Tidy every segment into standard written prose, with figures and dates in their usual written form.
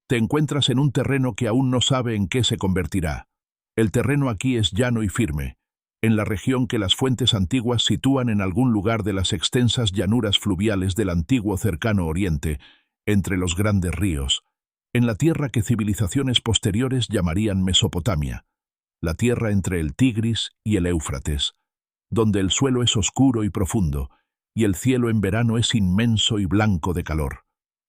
Te encuentras en un terreno que aún no sabe en qué se convertirá. El terreno aquí es llano y firme, en la región que las fuentes antiguas sitúan en algún lugar de las extensas llanuras fluviales del antiguo cercano Oriente, entre los grandes ríos, en la tierra que civilizaciones posteriores llamarían Mesopotamia, la tierra entre el Tigris y el Éufrates, donde el suelo es oscuro y profundo, y el cielo en verano es inmenso y blanco de calor.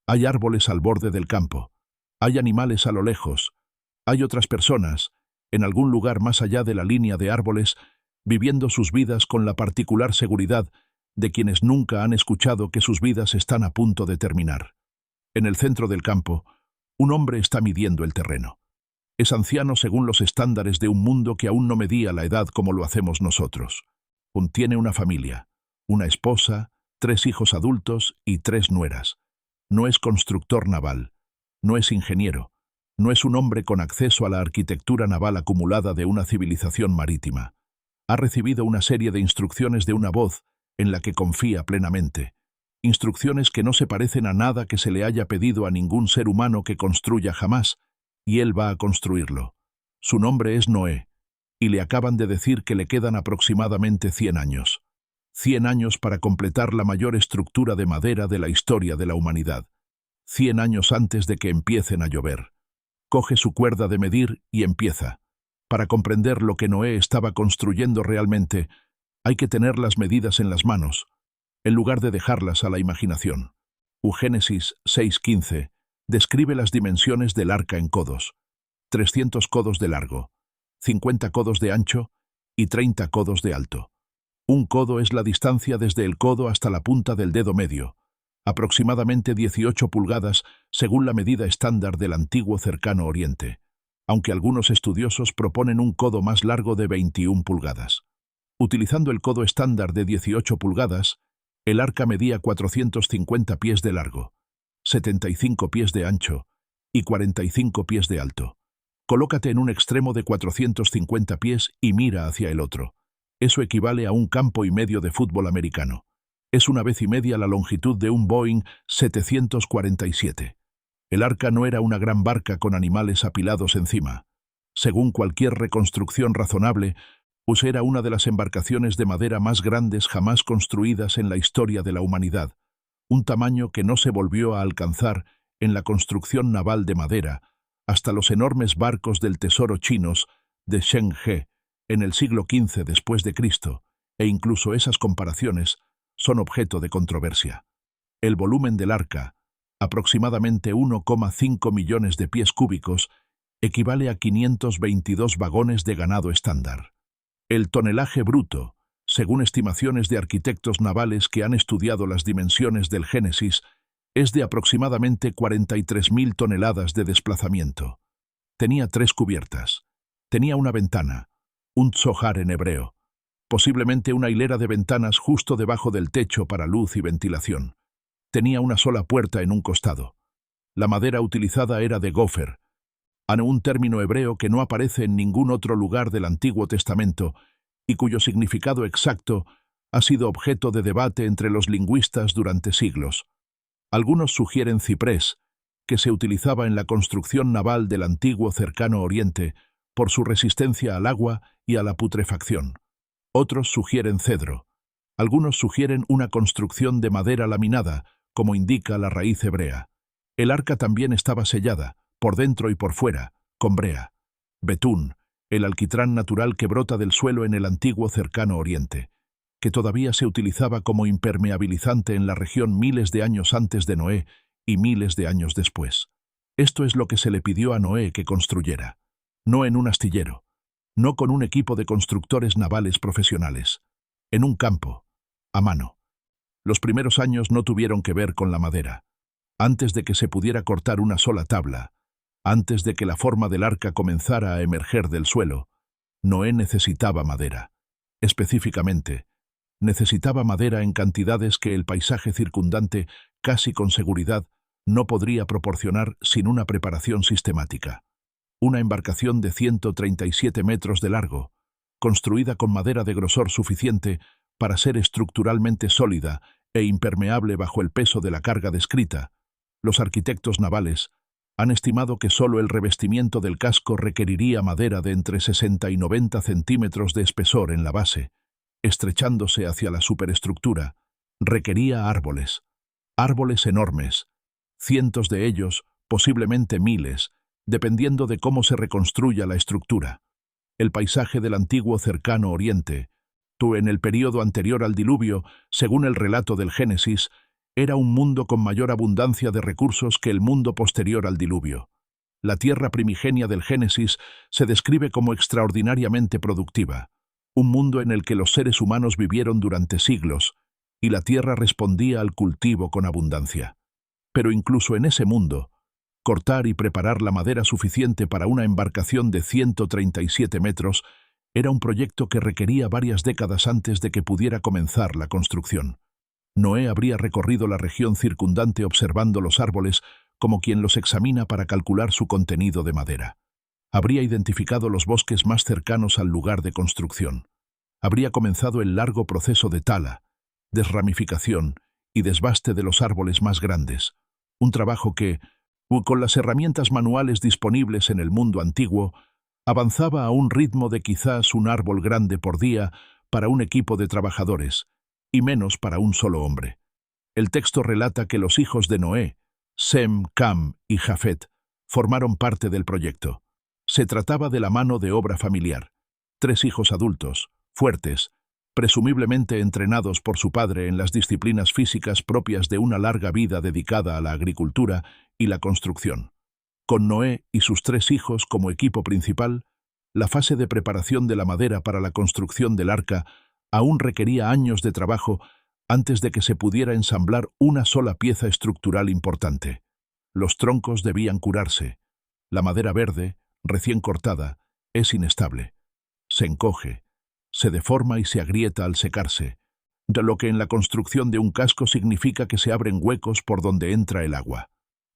Hay árboles al borde del campo, hay animales a lo lejos, hay otras personas, en algún lugar más allá de la línea de árboles, viviendo sus vidas con la particular seguridad de quienes nunca han escuchado que sus vidas están a punto de terminar. En el centro del campo, un hombre está midiendo el terreno. Es anciano según los estándares de un mundo que aún no medía la edad como lo hacemos nosotros. Tiene una familia, una esposa, 3 hijos adultos y 3 nueras. No es constructor naval, no es ingeniero, no es un hombre con acceso a la arquitectura naval acumulada de una civilización marítima. Ha recibido una serie de instrucciones de una voz en la que confía plenamente. Instrucciones que no se parecen a nada que se le haya pedido a ningún ser humano que construya jamás, y él va a construirlo. Su nombre es Noé, y le acaban de decir que le quedan aproximadamente 100 años. 100 años para completar la mayor estructura de madera de la historia de la humanidad. 100 años antes de que empiecen a llover. Coge su cuerda de medir y empieza. Para comprender lo que Noé estaba construyendo realmente, hay que tener las medidas en las manos, en lugar de dejarlas a la imaginación. Génesis 6:15 describe las dimensiones del arca en codos. 300 codos de largo, 50 codos de ancho y 30 codos de alto. Un codo es la distancia desde el codo hasta la punta del dedo medio, aproximadamente 18 pulgadas según la medida estándar del antiguo cercano Oriente, aunque algunos estudiosos proponen un codo más largo de 21 pulgadas. Utilizando el codo estándar de 18 pulgadas, el arca medía 450 pies de largo, 75 pies de ancho y 45 pies de alto. Colócate en un extremo de 450 pies y mira hacia el otro. Eso equivale a un campo y medio de fútbol americano. Es una vez y media la longitud de un Boeing 747. El arca no era una gran barca con animales apilados encima. Según cualquier reconstrucción razonable, pues era una de las embarcaciones de madera más grandes jamás construidas en la historia de la humanidad, un tamaño que no se volvió a alcanzar en la construcción naval de madera hasta los enormes barcos del tesoro chinos de Zheng-He en el siglo XV después de Cristo, e incluso esas comparaciones son objeto de controversia. El volumen del arca, aproximadamente 1,5 millones de pies cúbicos, equivale a 522 vagones de ganado estándar. El tonelaje bruto, según estimaciones de arquitectos navales que han estudiado las dimensiones del Génesis, es de aproximadamente 43.000 toneladas de desplazamiento. Tenía 3 cubiertas. Tenía una ventana, un tzohar en hebreo, posiblemente una hilera de ventanas justo debajo del techo para luz y ventilación. Tenía una sola puerta en un costado. La madera utilizada era de gofer, un término hebreo que no aparece en ningún otro lugar del Antiguo Testamento y cuyo significado exacto ha sido objeto de debate entre los lingüistas durante siglos. Algunos sugieren ciprés, que se utilizaba en la construcción naval del antiguo cercano Oriente por su resistencia al agua y a la putrefacción. Otros sugieren cedro. Algunos sugieren una construcción de madera laminada, como indica la raíz hebrea. El arca también estaba sellada, por dentro y por fuera, con brea. Betún, el alquitrán natural que brota del suelo en el antiguo cercano Oriente, que todavía se utilizaba como impermeabilizante en la región miles de años antes de Noé y miles de años después. Esto es lo que se le pidió a Noé que construyera. No en un astillero, no con un equipo de constructores navales profesionales, en un campo, a mano. Los primeros años no tuvieron que ver con la madera. Antes de que se pudiera cortar una sola tabla, antes de que la forma del arca comenzara a emerger del suelo, Noé necesitaba madera. Específicamente, necesitaba madera en cantidades que el paisaje circundante, casi con seguridad, no podría proporcionar sin una preparación sistemática. Una embarcación de 137 metros de largo, construida con madera de grosor suficiente para ser estructuralmente sólida e impermeable bajo el peso de la carga descrita. Los arquitectos navales Han estimado que solo el revestimiento del casco requeriría madera de entre 60 y 90 centímetros de espesor en la base, estrechándose hacia la superestructura. Requería árboles, árboles enormes, cientos de ellos, posiblemente miles, dependiendo de cómo se reconstruya la estructura. El paisaje del antiguo cercano Oriente, en el período anterior al diluvio, según el relato del Génesis, era un mundo con mayor abundancia de recursos que el mundo posterior al diluvio. La tierra primigenia del Génesis se describe como extraordinariamente productiva, un mundo en el que los seres humanos vivieron durante siglos, y la tierra respondía al cultivo con abundancia. Pero incluso en ese mundo, cortar y preparar la madera suficiente para una embarcación de 137 metros era un proyecto que requería varias décadas antes de que pudiera comenzar la construcción. Noé habría recorrido la región circundante observando los árboles como quien los examina para calcular su contenido de madera. Habría identificado los bosques más cercanos al lugar de construcción. Habría comenzado el largo proceso de tala, desramificación y desbaste de los árboles más grandes, un trabajo que, con las herramientas manuales disponibles en el mundo antiguo, avanzaba a un ritmo de quizás un árbol grande por día para un equipo de trabajadores, y menos para un solo hombre. El texto relata que los hijos de Noé, Sem, Cam y Jafet, formaron parte del proyecto. Se trataba de la mano de obra familiar. 3 hijos adultos, fuertes, presumiblemente entrenados por su padre en las disciplinas físicas propias de una larga vida dedicada a la agricultura y la construcción. Con Noé y sus 3 hijos como equipo principal, la fase de preparación de la madera para la construcción del arca aún requería años de trabajo antes de que se pudiera ensamblar una sola pieza estructural importante. Los troncos debían curarse. La madera verde, recién cortada, es inestable. Se encoge, se deforma y se agrieta al secarse, lo que en la construcción de un casco significa que se abren huecos por donde entra el agua.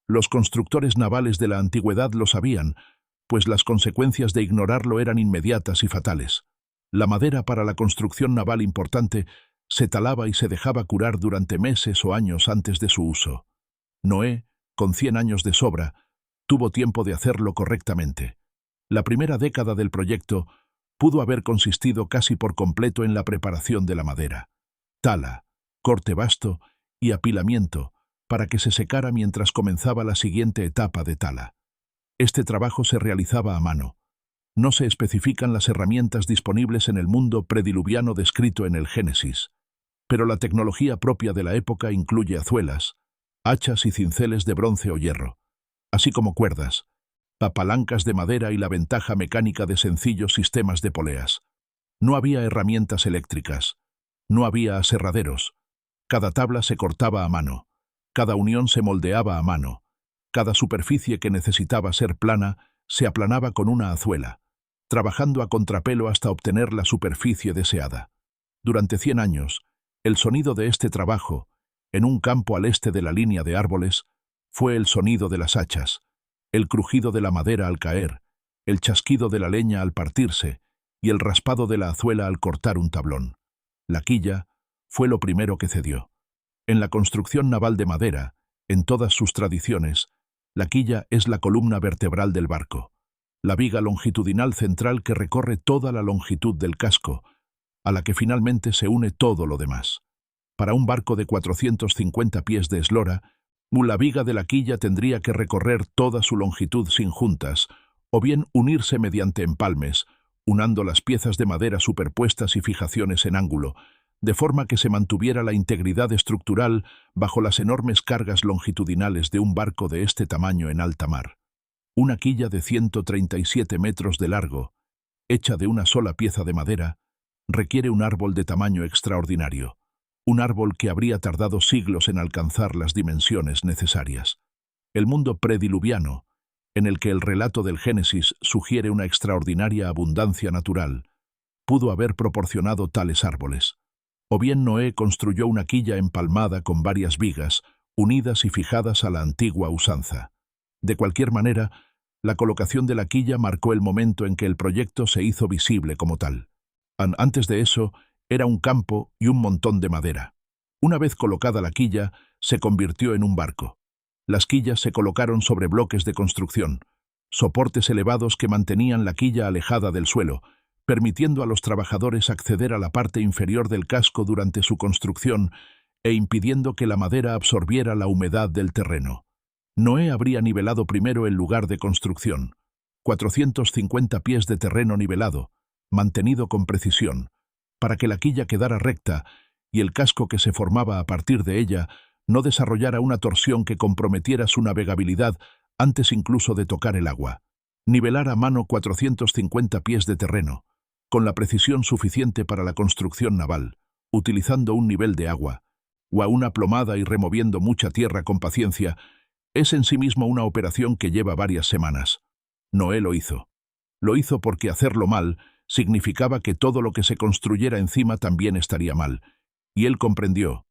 Los constructores navales de la antigüedad lo sabían, pues las consecuencias de ignorarlo eran inmediatas y fatales. La madera para la construcción naval importante se talaba y se dejaba curar durante meses o años antes de su uso. Noé, con 100 años de sobra, tuvo tiempo de hacerlo correctamente. La primera década del proyecto pudo haber consistido casi por completo en la preparación de la madera. Tala, corte vasto y apilamiento para que se secara mientras comenzaba la siguiente etapa de tala. Este trabajo se realizaba a mano. No se especifican las herramientas disponibles en el mundo prediluviano descrito en el Génesis, pero la tecnología propia de la época incluye azuelas, hachas y cinceles de bronce o hierro, así como cuerdas, palancas de madera y la ventaja mecánica de sencillos sistemas de poleas. No había herramientas eléctricas, no había aserraderos. Cada tabla se cortaba a mano, cada unión se moldeaba a mano, cada superficie que necesitaba ser plana se aplanaba con una azuela, trabajando a contrapelo hasta obtener la superficie deseada. Durante 100 años, el sonido de este trabajo, en un campo al este de la línea de árboles, fue el sonido de las hachas, el crujido de la madera al caer, el chasquido de la leña al partirse y el raspado de la azuela al cortar un tablón. La quilla fue lo primero que cedió. En la construcción naval de madera, en todas sus tradiciones, la quilla es la columna vertebral del barco, la viga longitudinal central que recorre toda la longitud del casco, a la que finalmente se une todo lo demás. Para un barco de 450 pies de eslora, la viga de la quilla tendría que recorrer toda su longitud sin juntas, o bien unirse mediante empalmes, unando las piezas de madera superpuestas y fijaciones en ángulo, de forma que se mantuviera la integridad estructural bajo las enormes cargas longitudinales de un barco de este tamaño en alta mar. Una quilla de 137 metros de largo, hecha de una sola pieza de madera, requiere un árbol de tamaño extraordinario, un árbol que habría tardado siglos en alcanzar las dimensiones necesarias. El mundo prediluviano, en el que el relato del Génesis sugiere una extraordinaria abundancia natural, pudo haber proporcionado tales árboles. O bien Noé construyó una quilla empalmada con varias vigas, unidas y fijadas a la antigua usanza. De cualquier manera, la colocación de la quilla marcó el momento en que el proyecto se hizo visible como tal. Antes de eso, era un campo y un montón de madera. Una vez colocada la quilla, se convirtió en un barco. Las quillas se colocaron sobre bloques de construcción, soportes elevados que mantenían la quilla alejada del suelo, permitiendo a los trabajadores acceder a la parte inferior del casco durante su construcción e impidiendo que la madera absorbiera la humedad del terreno. Noé habría nivelado primero el lugar de construcción, 450 pies de terreno nivelado, mantenido con precisión, para que la quilla quedara recta y el casco que se formaba a partir de ella no desarrollara una torsión que comprometiera su navegabilidad antes incluso de tocar el agua. Nivelar a mano 450 pies de terreno, con la precisión suficiente para la construcción naval, utilizando un nivel de agua, o a una plomada y removiendo mucha tierra con paciencia, es en sí mismo una operación que lleva varias semanas. Noé lo hizo. Lo hizo porque hacerlo mal significaba que todo lo que se construyera encima también estaría mal, y él comprendió,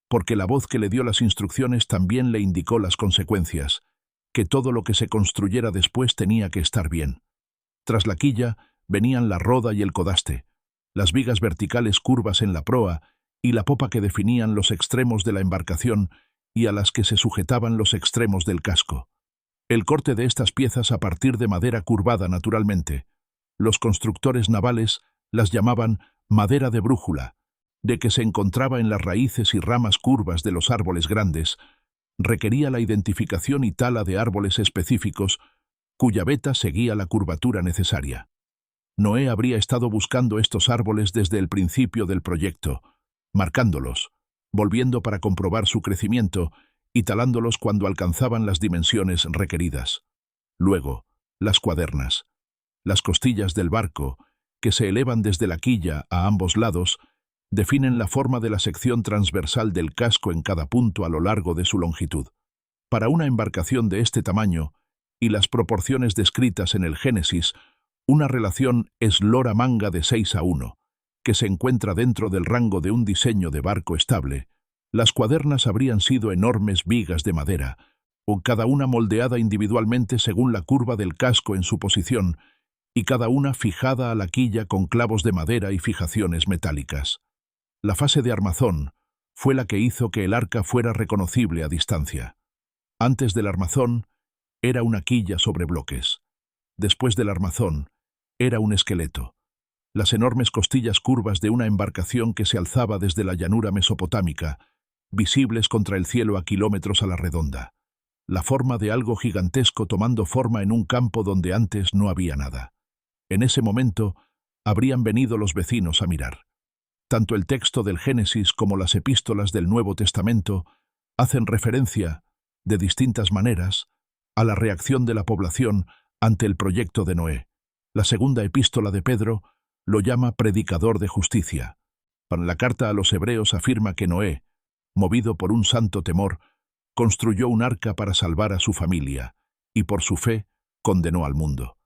porque la voz que le dio las instrucciones también le indicó las consecuencias, que todo lo que se construyera después tenía que estar bien. Tras la quilla venían la roda y el codaste, las vigas verticales curvas en la proa y la popa que definían los extremos de la embarcación y a las que se sujetaban los extremos del casco. El corte de estas piezas a partir de madera curvada naturalmente, los constructores navales las llamaban madera de brújula, de que se encontraba en las raíces y ramas curvas de los árboles grandes, requería la identificación y tala de árboles específicos cuya veta seguía la curvatura necesaria. Noé habría estado buscando estos árboles desde el principio del proyecto, marcándolos, volviendo para comprobar su crecimiento y talándolos cuando alcanzaban las dimensiones requeridas. Luego, las cuadernas, las costillas del barco, que se elevan desde la quilla a ambos lados, definen la forma de la sección transversal del casco en cada punto a lo largo de su longitud. Para una embarcación de este tamaño, y las proporciones descritas en el Génesis, una relación eslora-manga de 6:1, que se encuentra dentro del rango de un diseño de barco estable, las cuadernas habrían sido enormes vigas de madera, o cada una moldeada individualmente según la curva del casco en su posición, y cada una fijada a la quilla con clavos de madera y fijaciones metálicas. La fase de armazón fue la que hizo que el arca fuera reconocible a distancia. Antes del armazón, era una quilla sobre bloques. Después del armazón, era un esqueleto. Las enormes costillas curvas de una embarcación que se alzaba desde la llanura mesopotámica, visibles contra el cielo a kilómetros a la redonda. La forma de algo gigantesco tomando forma en un campo donde antes no había nada. En ese momento, habrían venido los vecinos a mirar. Tanto el texto del Génesis como las epístolas del Nuevo Testamento hacen referencia, de distintas maneras, a la reacción de la población ante el proyecto de Noé. La segunda epístola de Pedro lo llama predicador de justicia. Para la carta a los hebreos afirma que Noé, movido por un santo temor, construyó un arca para salvar a su familia, y por su fe condenó al mundo.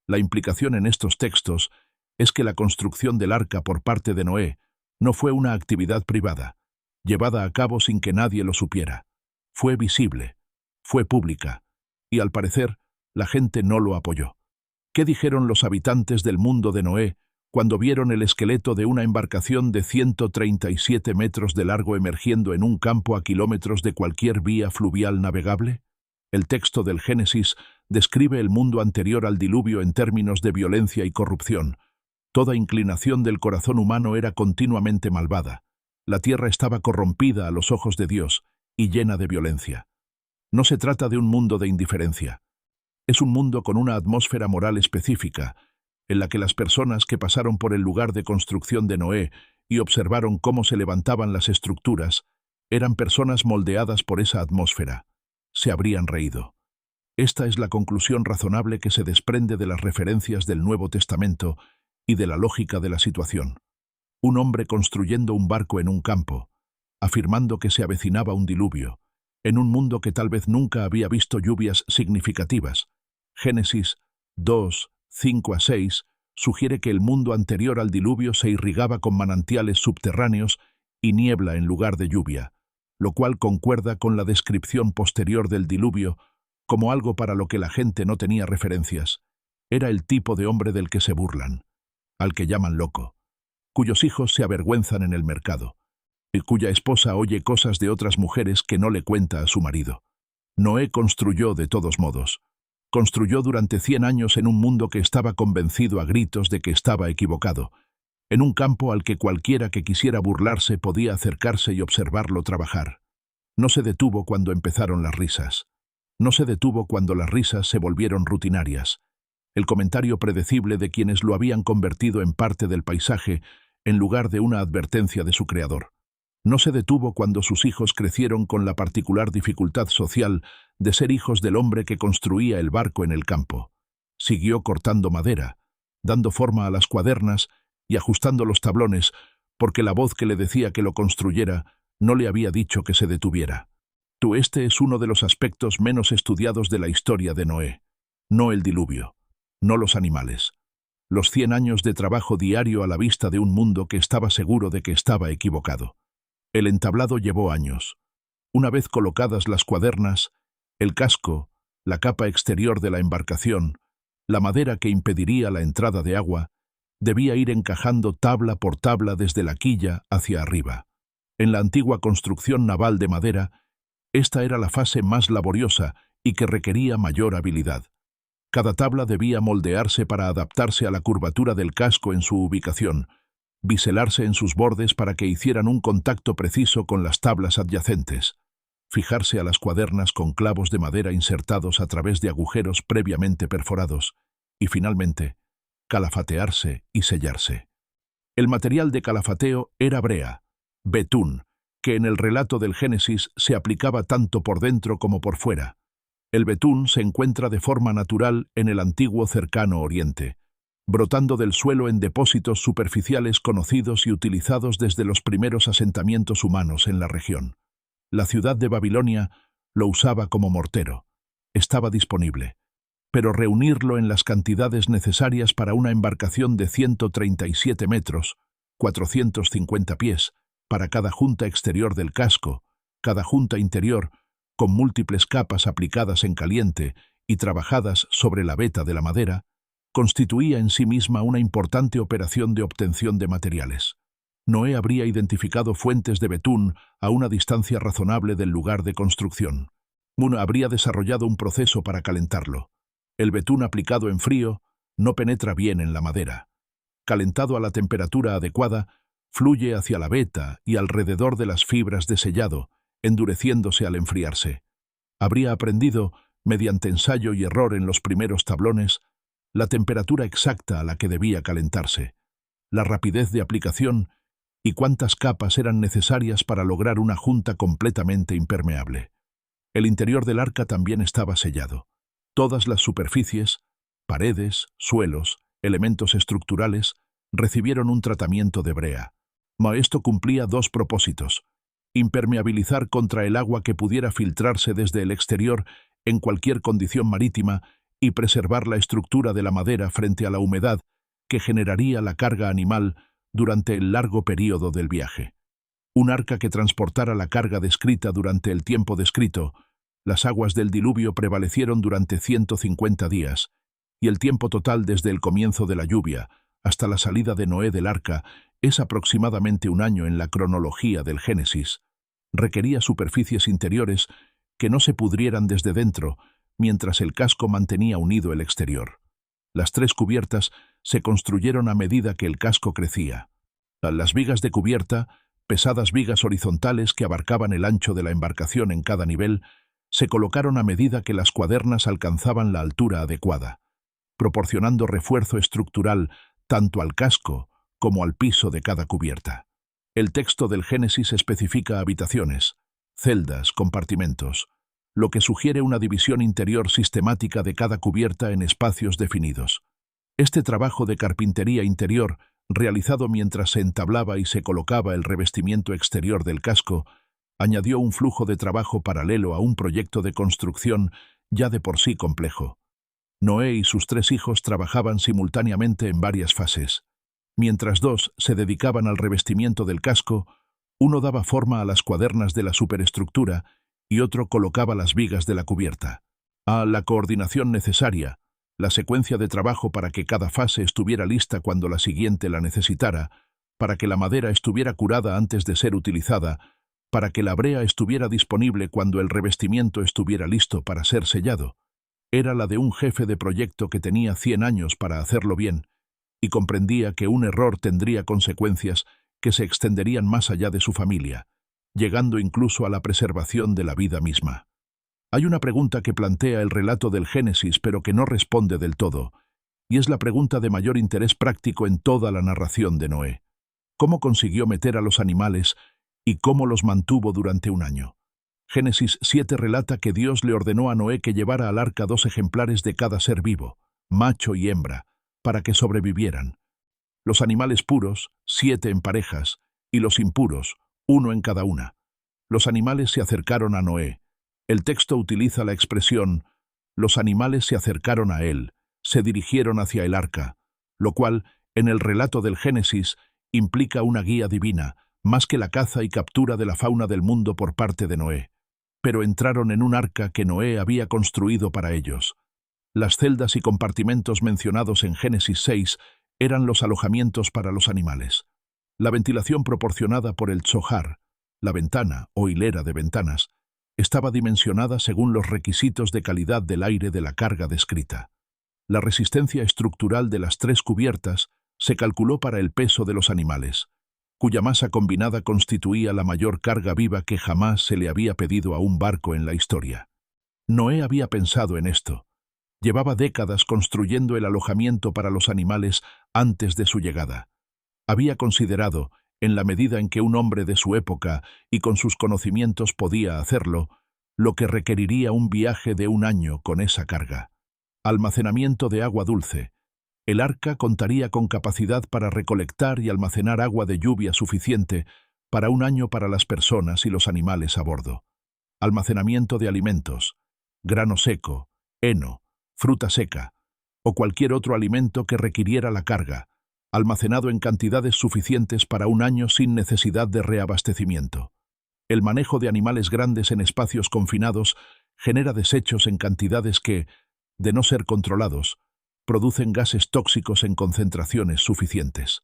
La implicación en estos textos es que la construcción del arca por parte de Noé no fue una actividad privada, llevada a cabo sin que nadie lo supiera. Fue visible, fue pública, y al parecer la gente no lo apoyó. ¿Qué dijeron los habitantes del mundo de Noé cuando vieron el esqueleto de una embarcación de 137 metros de largo emergiendo en un campo a kilómetros de cualquier vía fluvial navegable? El texto del Génesis describe el mundo anterior al diluvio en términos de violencia y corrupción. Toda inclinación del corazón humano era continuamente malvada. La tierra estaba corrompida a los ojos de Dios y llena de violencia. No se trata de un mundo de indiferencia. Es un mundo con una atmósfera moral específica, en la que las personas que pasaron por el lugar de construcción de Noé y observaron cómo se levantaban las estructuras, eran personas moldeadas por esa atmósfera. Se habrían reído. Esta es la conclusión razonable que se desprende de las referencias del Nuevo Testamento y de la lógica de la situación. Un hombre construyendo un barco en un campo, afirmando que se avecinaba un diluvio, en un mundo que tal vez nunca había visto lluvias significativas. Génesis 2, 5-6 sugiere que el mundo anterior al diluvio se irrigaba con manantiales subterráneos y niebla en lugar de lluvia, lo cual concuerda con la descripción posterior del diluvio como algo para lo que la gente no tenía referencias. Era el tipo de hombre del que se burlan, al que llaman loco, cuyos hijos se avergüenzan en el mercado, y cuya esposa oye cosas de otras mujeres que no le cuenta a su marido. Noé construyó de todos modos. Construyó durante 100 años en un mundo que estaba convencido a gritos de que estaba equivocado, en un campo al que cualquiera que quisiera burlarse podía acercarse y observarlo trabajar. No se detuvo cuando empezaron las risas. No se detuvo cuando las risas se volvieron rutinarias. El comentario predecible de quienes lo habían convertido en parte del paisaje, en lugar de una advertencia de su creador. No se detuvo cuando sus hijos crecieron con la particular dificultad social de ser hijos del hombre que construía el barco en el campo. Siguió cortando madera, dando forma a las cuadernas y ajustando los tablones, porque la voz que le decía que lo construyera no le había dicho que se detuviera. Este es uno de los aspectos menos estudiados de la historia de Noé. No el diluvio, no los animales. Los 100 años de trabajo diario a la vista de un mundo que estaba seguro de que estaba equivocado. El entablado llevó años. Una vez colocadas las cuadernas, el casco, la capa exterior de la embarcación, la madera que impediría la entrada de agua, debía ir encajando tabla por tabla desde la quilla hacia arriba. En la antigua construcción naval de madera, esta era la fase más laboriosa y que requería mayor habilidad. Cada tabla debía moldearse para adaptarse a la curvatura del casco en su ubicación, biselarse en sus bordes para que hicieran un contacto preciso con las tablas adyacentes, fijarse a las cuadernas con clavos de madera insertados a través de agujeros previamente perforados, y finalmente, calafatearse y sellarse. El material de calafateo era brea, betún, que en el relato del Génesis se aplicaba tanto por dentro como por fuera. El betún se encuentra de forma natural en el antiguo Cercano Oriente, brotando del suelo en depósitos superficiales conocidos y utilizados desde los primeros asentamientos humanos en la región. La ciudad de Babilonia lo usaba como mortero. Estaba disponible, pero reunirlo en las cantidades necesarias para una embarcación de 137 metros, 450 pies, para cada junta exterior del casco, cada junta interior, con múltiples capas aplicadas en caliente y trabajadas sobre la veta de la madera, constituía en sí misma una importante operación de obtención de materiales. Noé habría identificado fuentes de betún a una distancia razonable del lugar de construcción. Habría desarrollado un proceso para calentarlo. El betún aplicado en frío no penetra bien en la madera. Calentado a la temperatura adecuada, fluye hacia la veta y alrededor de las fibras de sellado, endureciéndose al enfriarse. Habría aprendido, mediante ensayo y error en los primeros tablones, la temperatura exacta a la que debía calentarse, la rapidez de aplicación y cuántas capas eran necesarias para lograr una junta completamente impermeable. El interior del arca también estaba sellado. Todas las superficies, paredes, suelos, elementos estructurales, recibieron un tratamiento de brea. Esto cumplía dos propósitos: impermeabilizar contra el agua que pudiera filtrarse desde el exterior en cualquier condición marítima y preservar la estructura de la madera frente a la humedad que generaría la carga animal durante el largo período del viaje. Un arca que transportara la carga descrita durante el tiempo descrito. Las aguas del diluvio prevalecieron durante 150 días, y el tiempo total desde el comienzo de la lluvia hasta la salida de Noé del arca es aproximadamente un año en la cronología del Génesis. Requería superficies interiores que no se pudrieran desde dentro, mientras el casco mantenía unido el exterior. Las 3 cubiertas se construyeron a medida que el casco crecía. Las vigas de cubierta, pesadas vigas horizontales que abarcaban el ancho de la embarcación en cada nivel, se colocaron a medida que las cuadernas alcanzaban la altura adecuada, proporcionando refuerzo estructural tanto al casco como al piso de cada cubierta. El texto del Génesis especifica habitaciones, celdas, compartimentos, lo que sugiere una división interior sistemática de cada cubierta en espacios definidos. Este trabajo de carpintería interior, realizado mientras se entablaba y se colocaba el revestimiento exterior del casco, añadió un flujo de trabajo paralelo a un proyecto de construcción ya de por sí complejo. Noé y sus 3 hijos trabajaban simultáneamente en varias fases. Mientras 2 se dedicaban al revestimiento del casco, uno daba forma a las cuadernas de la superestructura y otro colocaba las vigas de la cubierta. La coordinación necesaria, la secuencia de trabajo para que cada fase estuviera lista cuando la siguiente la necesitara, para que la madera estuviera curada antes de ser utilizada, para que la brea estuviera disponible cuando el revestimiento estuviera listo para ser sellado. Era la de un jefe de proyecto que tenía 100 años para hacerlo bien, y comprendía que un error tendría consecuencias que se extenderían más allá de su familia, llegando incluso a la preservación de la vida misma. Hay una pregunta que plantea el relato del Génesis pero que no responde del todo, y es la pregunta de mayor interés práctico en toda la narración de Noé. ¿Cómo consiguió meter a los animales y cómo los mantuvo durante un año? Génesis 7 relata que Dios le ordenó a Noé que llevara al arca 2 ejemplares de cada ser vivo, macho y hembra, para que sobrevivieran. Los animales puros, 7 en parejas, y los impuros, 1 en cada una. Los animales se acercaron a Noé. El texto utiliza la expresión, los animales se acercaron a él, se dirigieron hacia el arca, lo cual, en el relato del Génesis, implica una guía divina, más que la caza y captura de la fauna del mundo por parte de Noé. Pero entraron en un arca que Noé había construido para ellos. Las celdas y compartimentos mencionados en Génesis 6 eran los alojamientos para los animales. La ventilación proporcionada por el tzohar, la ventana o hilera de ventanas, estaba dimensionada según los requisitos de calidad del aire de la carga descrita. La resistencia estructural de las 3 cubiertas se calculó para el peso de los animales, cuya masa combinada constituía la mayor carga viva que jamás se le había pedido a un barco en la historia. Noé había pensado en esto. Llevaba décadas construyendo el alojamiento para los animales antes de su llegada. Había considerado, en la medida en que un hombre de su época y con sus conocimientos podía hacerlo, lo que requeriría un viaje de un año con esa carga. Almacenamiento de agua dulce. El arca contaría con capacidad para recolectar y almacenar agua de lluvia suficiente para un año para las personas y los animales a bordo. Almacenamiento de alimentos, grano seco, heno, fruta seca, o cualquier otro alimento que requiriera la carga, almacenado en cantidades suficientes para un año sin necesidad de reabastecimiento. El manejo de animales grandes en espacios confinados genera desechos en cantidades que, de no ser controlados, producen gases tóxicos en concentraciones suficientes.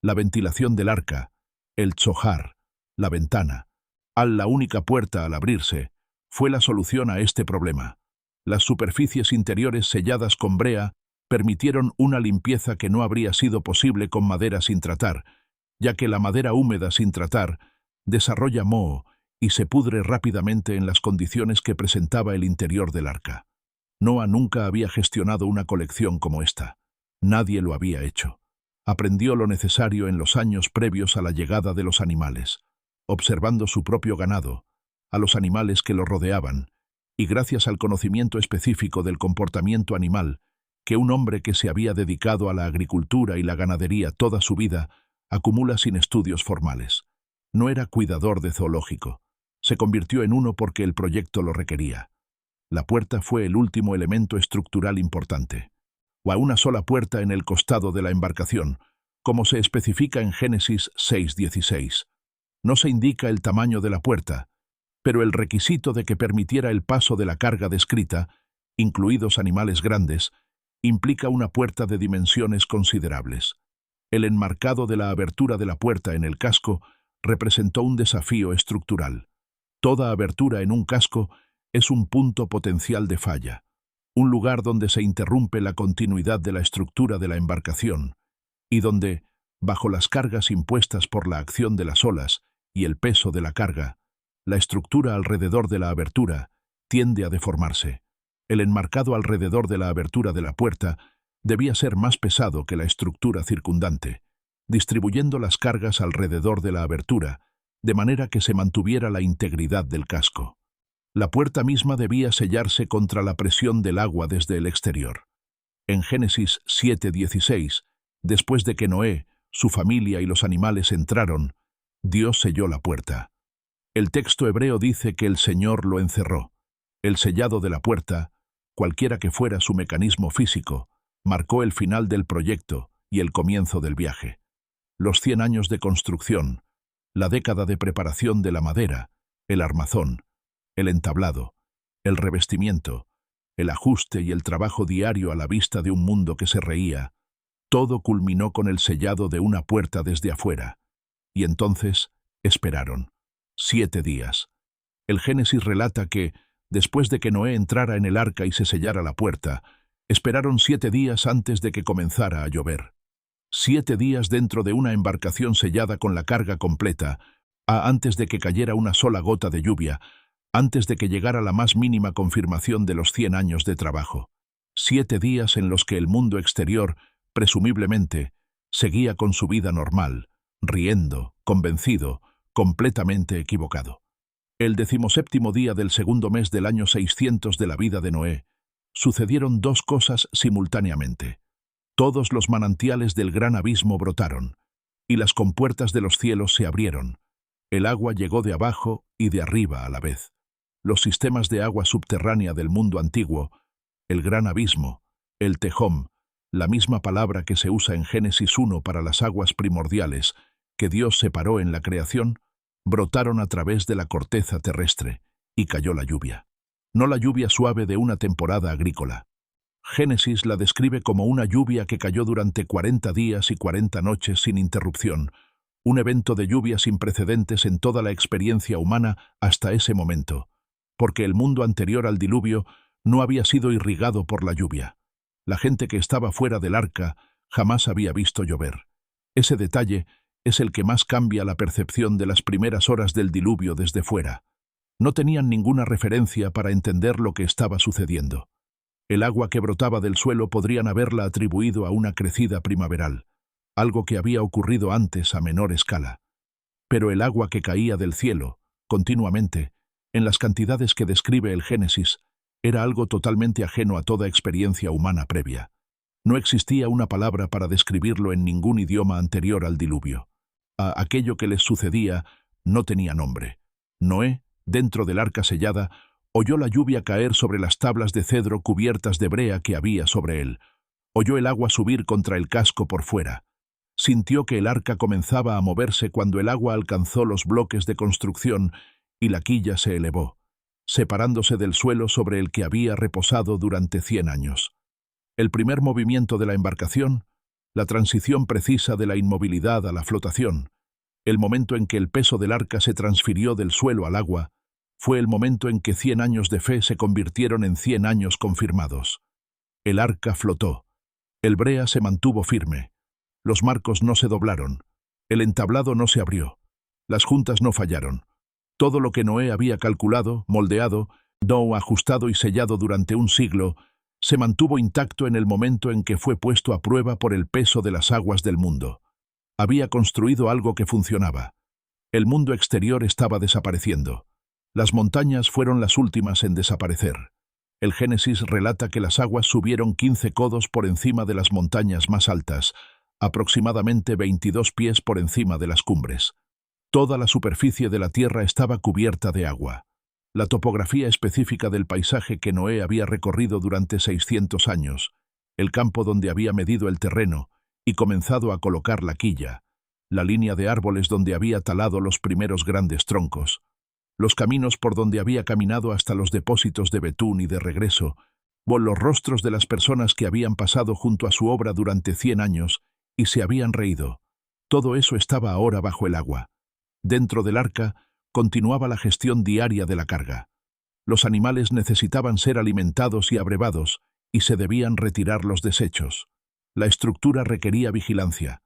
La ventilación del arca, el tzohar, la ventana, la única puerta al abrirse, fue la solución a este problema. Las superficies interiores selladas con brea permitieron una limpieza que no habría sido posible con madera sin tratar, ya que la madera húmeda sin tratar desarrolla moho y se pudre rápidamente en las condiciones que presentaba el interior del arca. Noah nunca había gestionado una colección como esta. Nadie lo había hecho. Aprendió lo necesario en los años previos a la llegada de los animales, observando su propio ganado, a los animales que lo rodeaban, y gracias al conocimiento específico del comportamiento animal, que un hombre que se había dedicado a la agricultura y la ganadería toda su vida acumula sin estudios formales. No era cuidador de zoológico. Se convirtió en uno porque el proyecto lo requería. La puerta fue el último elemento estructural importante. O a una sola puerta en el costado de la embarcación, como se especifica en Génesis 6:16. No se indica el tamaño de la puerta, pero el requisito de que permitiera el paso de la carga descrita, incluidos animales grandes, implica una puerta de dimensiones considerables. El enmarcado de la abertura de la puerta en el casco representó un desafío estructural. Toda abertura en un casco es un punto potencial de falla, un lugar donde se interrumpe la continuidad de la estructura de la embarcación y donde, bajo las cargas impuestas por la acción de las olas y el peso de la carga, la estructura alrededor de la abertura tiende a deformarse. El enmarcado alrededor de la abertura de la puerta debía ser más pesado que la estructura circundante, distribuyendo las cargas alrededor de la abertura, de manera que se mantuviera la integridad del casco. La puerta misma debía sellarse contra la presión del agua desde el exterior. En Génesis 7:16, después de que Noé, su familia y los animales entraron, Dios selló la puerta. El texto hebreo dice que el Señor lo encerró. El sellado de la puerta, cualquiera que fuera su mecanismo físico, marcó el final del proyecto y el comienzo del viaje. Los 100 años de construcción, la década de preparación de la madera, el armazón, el entablado, el revestimiento, el ajuste y el trabajo diario a la vista de un mundo que se reía, todo culminó con el sellado de una puerta desde afuera. Y entonces esperaron. 7 días. El Génesis relata que, después de que Noé entrara en el arca y se sellara la puerta, esperaron 7 días antes de que comenzara a llover. 7 días dentro de una embarcación sellada con la carga completa, antes de que cayera una sola gota de lluvia, antes de que llegara la más mínima confirmación de los 100 años de trabajo. 7 días en los que el mundo exterior, presumiblemente, seguía con su vida normal, riendo, convencido, completamente equivocado. El 17º día del segundo mes del año 600 de la vida de Noé, sucedieron 2 cosas simultáneamente. Todos los manantiales del gran abismo brotaron, y las compuertas de los cielos se abrieron. El agua llegó de abajo y de arriba a la vez. Los sistemas de agua subterránea del mundo antiguo, el gran abismo, el Tehom, la misma palabra que se usa en Génesis 1 para las aguas primordiales, que Dios separó en la creación, brotaron a través de la corteza terrestre, y cayó la lluvia. No la lluvia suave de una temporada agrícola. Génesis la describe como una lluvia que cayó durante 40 días y 40 noches sin interrupción, un evento de lluvia sin precedentes en toda la experiencia humana hasta ese momento, porque el mundo anterior al diluvio no había sido irrigado por la lluvia. La gente que estaba fuera del arca jamás había visto llover. Ese detalle es el que más cambia la percepción de las primeras horas del diluvio desde fuera. No tenían ninguna referencia para entender lo que estaba sucediendo. El agua que brotaba del suelo podrían haberla atribuido a una crecida primaveral, algo que había ocurrido antes a menor escala. Pero el agua que caía del cielo, continuamente, en las cantidades que describe el Génesis, era algo totalmente ajeno a toda experiencia humana previa. No existía una palabra para describirlo en ningún idioma anterior al diluvio. Aquello que les sucedía no tenía nombre. Noé, dentro del arca sellada, oyó la lluvia caer sobre las tablas de cedro cubiertas de brea que había sobre él. Oyó el agua subir contra el casco por fuera. Sintió que el arca comenzaba a moverse cuando el agua alcanzó los bloques de construcción y la quilla se elevó, separándose del suelo sobre el que había reposado durante 100 años. El primer movimiento de la embarcación, la transición precisa de la inmovilidad a la flotación, el momento en que el peso del arca se transfirió del suelo al agua, fue el momento en que 100 años de fe se convirtieron en 100 años confirmados. El arca flotó. El brea se mantuvo firme. Los marcos no se doblaron. El entablado no se abrió. Las juntas no fallaron. Todo lo que Noé había calculado, moldeado, ajustado y sellado durante un siglo, se mantuvo intacto en el momento en que fue puesto a prueba por el peso de las aguas del mundo. Había construido algo que funcionaba. El mundo exterior estaba desapareciendo. Las montañas fueron las últimas en desaparecer. El Génesis relata que las aguas subieron 15 codos por encima de las montañas más altas, aproximadamente 22 pies por encima de las cumbres. Toda la superficie de la tierra estaba cubierta de agua. La topografía específica del paisaje que Noé había recorrido durante 600 años, el campo donde había medido el terreno y comenzado a colocar la quilla, la línea de árboles donde había talado los primeros grandes troncos, los caminos por donde había caminado hasta los depósitos de betún y de regreso, o los rostros de las personas que habían pasado junto a su obra durante 100 años y se habían reído. Todo eso estaba ahora bajo el agua. Dentro del arca continuaba la gestión diaria de la carga. Los animales necesitaban ser alimentados y abrevados, y se debían retirar los desechos. La estructura requería vigilancia.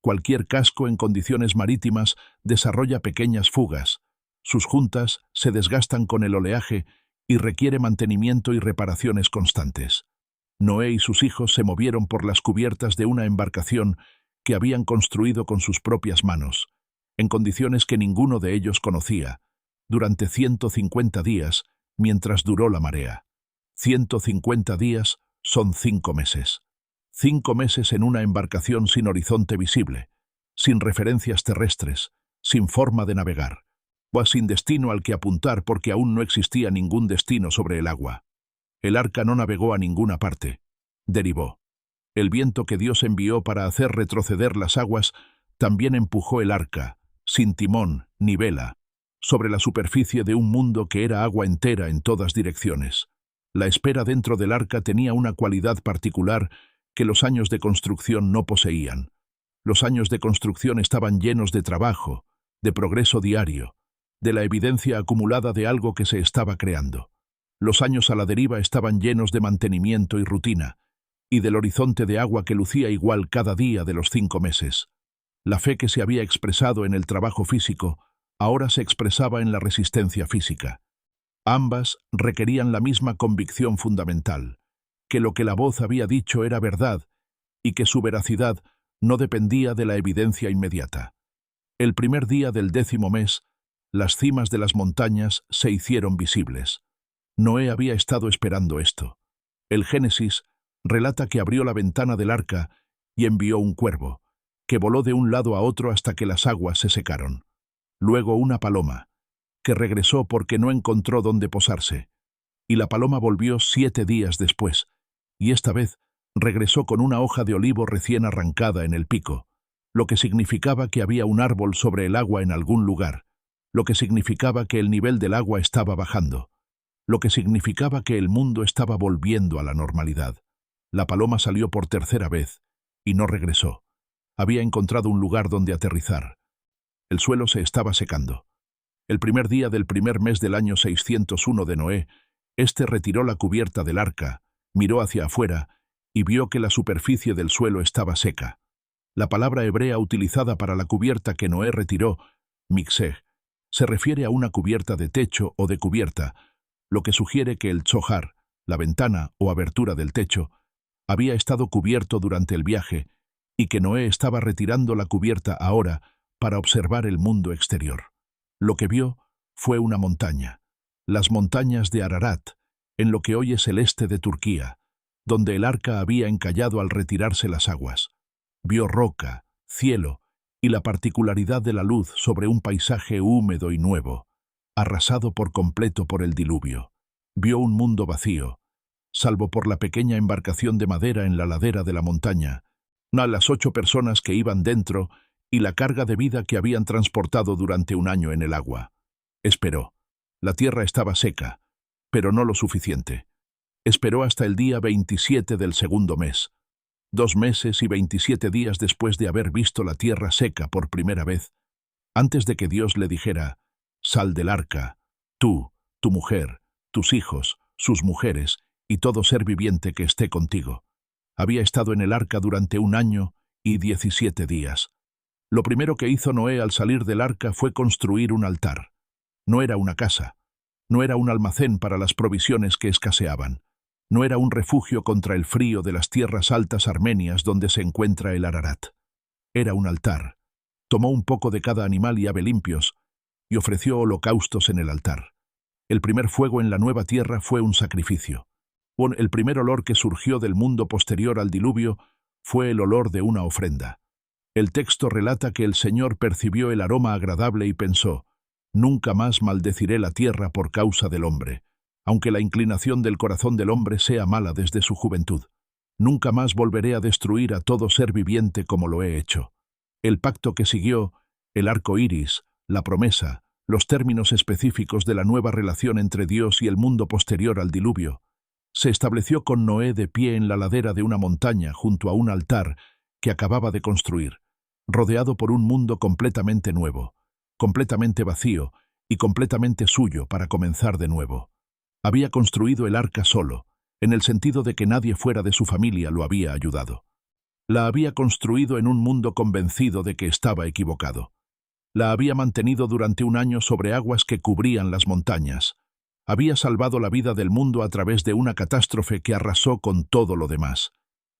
Cualquier casco en condiciones marítimas desarrolla pequeñas fugas. Sus juntas se desgastan con el oleaje y requiere mantenimiento y reparaciones constantes. Noé y sus hijos se movieron por las cubiertas de una embarcación que habían construido con sus propias manos, en condiciones que ninguno de ellos conocía, durante 150 días, mientras duró la marea. 150 días son 5 meses. 5 meses en una embarcación sin horizonte visible, sin referencias terrestres, sin forma de navegar, o sin destino al que apuntar porque aún no existía ningún destino sobre el agua. El arca no navegó a ninguna parte. Derivó. El viento que Dios envió para hacer retroceder las aguas también empujó el arca, sin timón ni vela, sobre la superficie de un mundo que era agua entera en todas direcciones. La espera dentro del arca tenía una cualidad particular que los años de construcción no poseían. Los años de construcción estaban llenos de trabajo, de progreso diario, de la evidencia acumulada de algo que se estaba creando. Los años a la deriva estaban llenos de mantenimiento y rutina, y del horizonte de agua que lucía igual cada día de los 5 meses. La fe que se había expresado en el trabajo físico ahora se expresaba en la resistencia física. Ambas requerían la misma convicción fundamental, que lo que la voz había dicho era verdad y que su veracidad no dependía de la evidencia inmediata. El primer día del 10º mes, las cimas de las montañas se hicieron visibles. Noé había estado esperando esto. El Génesis relata que abrió la ventana del arca y envió un cuervo, que voló de un lado a otro hasta que las aguas se secaron. Luego una paloma, que regresó porque no encontró dónde posarse, y la paloma volvió 7 días después, y esta vez regresó con una hoja de olivo recién arrancada en el pico, lo que significaba que había un árbol sobre el agua en algún lugar, lo que significaba que el nivel del agua estaba bajando, lo que significaba que el mundo estaba volviendo a la normalidad. La paloma salió por 3ª vez, y no regresó. Había encontrado un lugar donde aterrizar. El suelo se estaba secando. El primer día del primer mes del año 601 de Noé, éste retiró la cubierta del arca, miró hacia afuera y vio que la superficie del suelo estaba seca. La palabra hebrea utilizada para la cubierta que Noé retiró, mixej, se refiere a una cubierta de techo o de cubierta, lo que sugiere que el tzohar, la ventana o abertura del techo, había estado cubierto durante el viaje y que Noé estaba retirando la cubierta ahora para observar el mundo exterior. Lo que vio fue una montaña, las montañas de Ararat, en lo que hoy es el este de Turquía, donde el arca había encallado al retirarse las aguas. Vio roca, cielo y la particularidad de la luz sobre un paisaje húmedo y nuevo, arrasado por completo por el diluvio. Vio un mundo vacío, salvo por la pequeña embarcación de madera en la ladera de la montaña, a las 8 personas que iban dentro y la carga de vida que habían transportado durante un año en el agua. Esperó. La tierra estaba seca, pero no lo suficiente. Esperó hasta el día 27 del 2º mes, 2 meses y 27 días después de haber visto la tierra seca por primera vez, antes de que Dios le dijera: «Sal del arca, tú, tu mujer, tus hijos, sus mujeres y todo ser viviente que esté contigo». Había estado en el arca durante 1 año y 17 días. Lo primero que hizo Noé al salir del arca fue construir un altar. No era una casa, no era un almacén para las provisiones que escaseaban, no era un refugio contra el frío de las tierras altas armenias donde se encuentra el Ararat. Era un altar. Tomó un poco de cada animal y ave limpios y ofreció holocaustos en el altar. El primer fuego en la nueva tierra fue un sacrificio. El primer olor que surgió del mundo posterior al diluvio fue el olor de una ofrenda. El texto relata que el Señor percibió el aroma agradable y pensó: «Nunca más maldeciré la tierra por causa del hombre, aunque la inclinación del corazón del hombre sea mala desde su juventud. Nunca más volveré a destruir a todo ser viviente como lo he hecho». El pacto que siguió, el arco iris, la promesa, los términos específicos de la nueva relación entre Dios y el mundo posterior al diluvio, se estableció con Noé de pie en la ladera de una montaña junto a un altar que acababa de construir, rodeado por un mundo completamente nuevo, completamente vacío y completamente suyo para comenzar de nuevo. Había construido el arca solo, en el sentido de que nadie fuera de su familia lo había ayudado. La había construido en un mundo convencido de que estaba equivocado. La había mantenido durante 1 año sobre aguas que cubrían las montañas. Había salvado la vida del mundo a través de una catástrofe que arrasó con todo lo demás.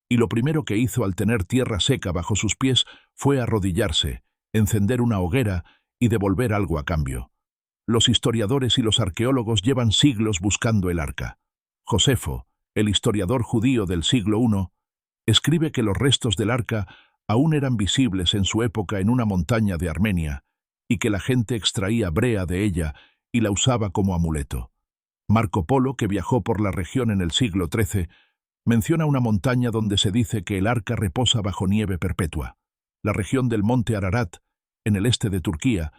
Y lo primero que hizo al tener tierra seca bajo sus pies fue arrodillarse, encender una hoguera y devolver algo a cambio. Los historiadores y los arqueólogos llevan siglos buscando el arca. Josefo, el historiador judío del siglo I, escribe que los restos del arca aún eran visibles en su época en una montaña de Armenia y que la gente extraía brea de ella y la usaba como amuleto. Marco Polo, que viajó por la región en el siglo XIII, menciona una montaña donde se dice que el arca reposa bajo nieve perpetua. La región del monte Ararat, en el este de Turquía,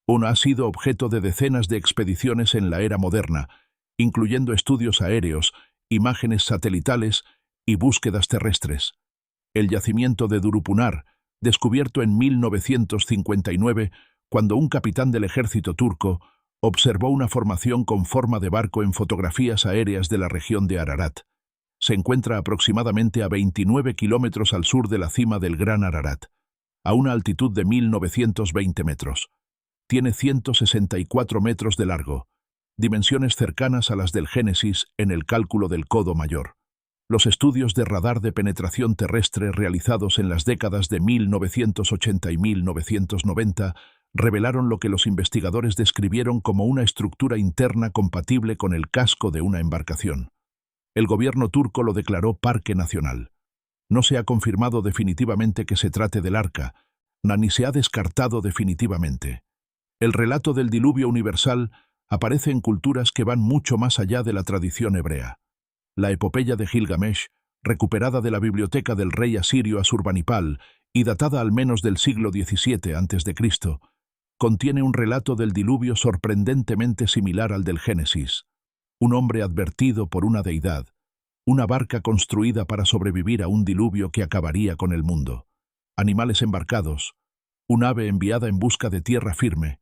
ha sido objeto de decenas de expediciones en la era moderna, incluyendo estudios aéreos, imágenes satelitales y búsquedas terrestres. El yacimiento de Durupunar, descubierto en 1959, cuando un capitán del ejército turco Observó una formación con forma de barco en fotografías aéreas de la región de Ararat. Se encuentra aproximadamente a 29 kilómetros al sur de la cima del Gran Ararat, a una altitud de 1920 metros. Tiene 164 metros de largo, dimensiones cercanas a las del Génesis en el cálculo del codo mayor. Los estudios de radar de penetración terrestre realizados en las décadas de 1980 y 1990 revelaron lo que los investigadores describieron como una estructura interna compatible con el casco de una embarcación. El gobierno turco lo declaró parque nacional. No se ha confirmado definitivamente que se trate del arca, ni se ha descartado definitivamente. El relato del diluvio universal aparece en culturas que van mucho más allá de la tradición hebrea. La epopeya de Gilgamesh, recuperada de la biblioteca del rey asirio Asurbanipal y datada al menos del siglo XVII a.C., contiene un relato del diluvio sorprendentemente similar al del Génesis. Un hombre advertido por una deidad, una barca construida para sobrevivir a un diluvio que acabaría con el mundo, animales embarcados, un ave enviada en busca de tierra firme,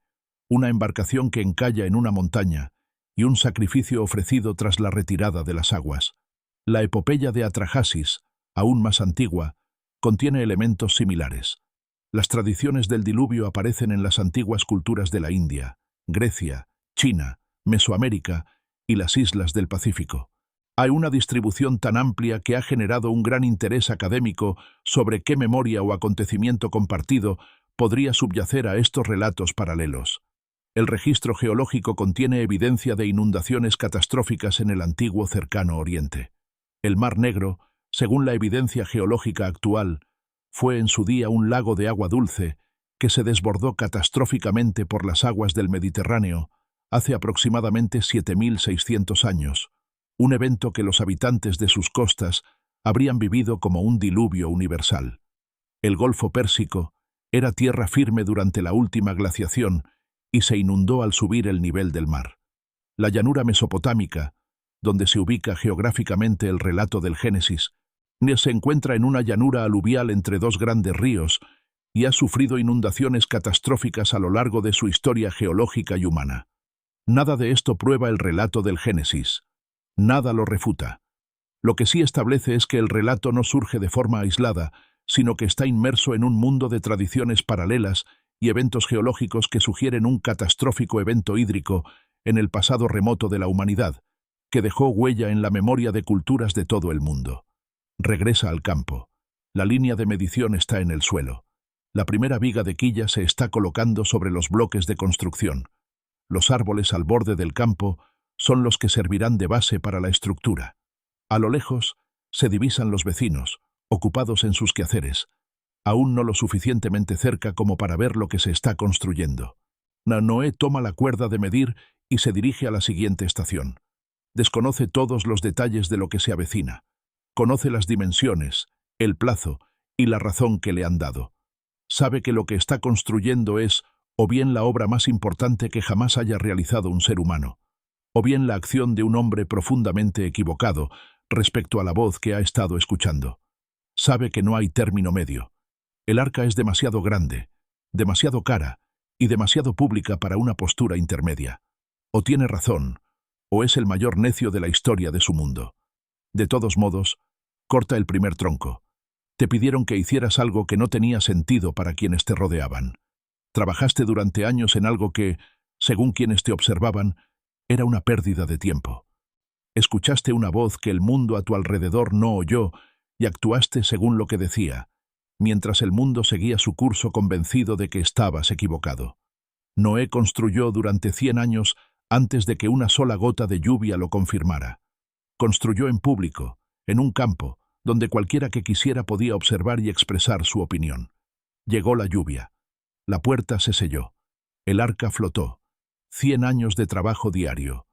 una embarcación que encalla en una montaña y un sacrificio ofrecido tras la retirada de las aguas. La epopeya de Atrahasis, aún más antigua, contiene elementos similares. Las tradiciones del diluvio aparecen en las antiguas culturas de la India, Grecia, China, Mesoamérica y las islas del Pacífico. Hay una distribución tan amplia que ha generado un gran interés académico sobre qué memoria o acontecimiento compartido podría subyacer a estos relatos paralelos. El registro geológico contiene evidencia de inundaciones catastróficas en el antiguo Cercano Oriente. El Mar Negro, según la evidencia geológica actual, fue en su día un lago de agua dulce que se desbordó catastróficamente por las aguas del Mediterráneo hace aproximadamente 7.600 años, un evento que los habitantes de sus costas habrían vivido como un diluvio universal. El Golfo Pérsico era tierra firme durante la última glaciación y se inundó al subir el nivel del mar. La llanura mesopotámica, donde se ubica geográficamente el relato del Génesis, se encuentra en una llanura aluvial entre dos grandes ríos y ha sufrido inundaciones catastróficas a lo largo de su historia geológica y humana. Nada de esto prueba el relato del Génesis. Nada lo refuta. Lo que sí establece es que el relato no surge de forma aislada, sino que está inmerso en un mundo de tradiciones paralelas y eventos geológicos que sugieren un catastrófico evento hídrico en el pasado remoto de la humanidad, que dejó huella en la memoria de culturas de todo el mundo. Regresa al campo. La línea de medición está en el suelo. La primera viga de quilla se está colocando sobre los bloques de construcción. Los árboles al borde del campo son los que servirán de base para la estructura. A lo lejos se divisan los vecinos, ocupados en sus quehaceres, aún no lo suficientemente cerca como para ver lo que se está construyendo. Noé toma la cuerda de medir y se dirige a la siguiente estación. Desconoce todos los detalles de lo que se avecina. Conoce las dimensiones, el plazo y la razón que le han dado. Sabe que lo que está construyendo es o bien la obra más importante que jamás haya realizado un ser humano, o bien la acción de un hombre profundamente equivocado respecto a la voz que ha estado escuchando. Sabe que no hay término medio. El arca es demasiado grande, demasiado cara y demasiado pública para una postura intermedia. O tiene razón, o es el mayor necio de la historia de su mundo. De todos modos, corta el primer tronco. Te pidieron que hicieras algo que no tenía sentido para quienes te rodeaban. Trabajaste durante años en algo que, según quienes te observaban, era una pérdida de tiempo. Escuchaste una voz que el mundo a tu alrededor no oyó y actuaste según lo que decía, mientras el mundo seguía su curso convencido de que estabas equivocado. Noé construyó durante 100 años antes de que una sola gota de lluvia lo confirmara. Construyó en público, en un campo, donde cualquiera que quisiera podía observar y expresar su opinión. Llegó la lluvia. La puerta se selló. El arca flotó. 100 años de trabajo diario,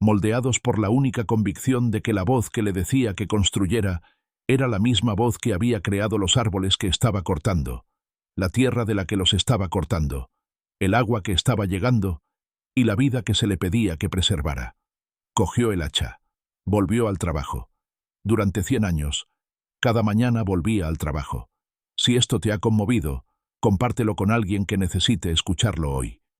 moldeados por la única convicción de que la voz que le decía que construyera era la misma voz que había creado los árboles que estaba cortando, la tierra de la que los estaba cortando, el agua que estaba llegando y la vida que se le pedía que preservara. Cogió el hacha. Volvió al trabajo. Durante 100 años, cada mañana volvía al trabajo. Si esto te ha conmovido, compártelo con alguien que necesite escucharlo hoy.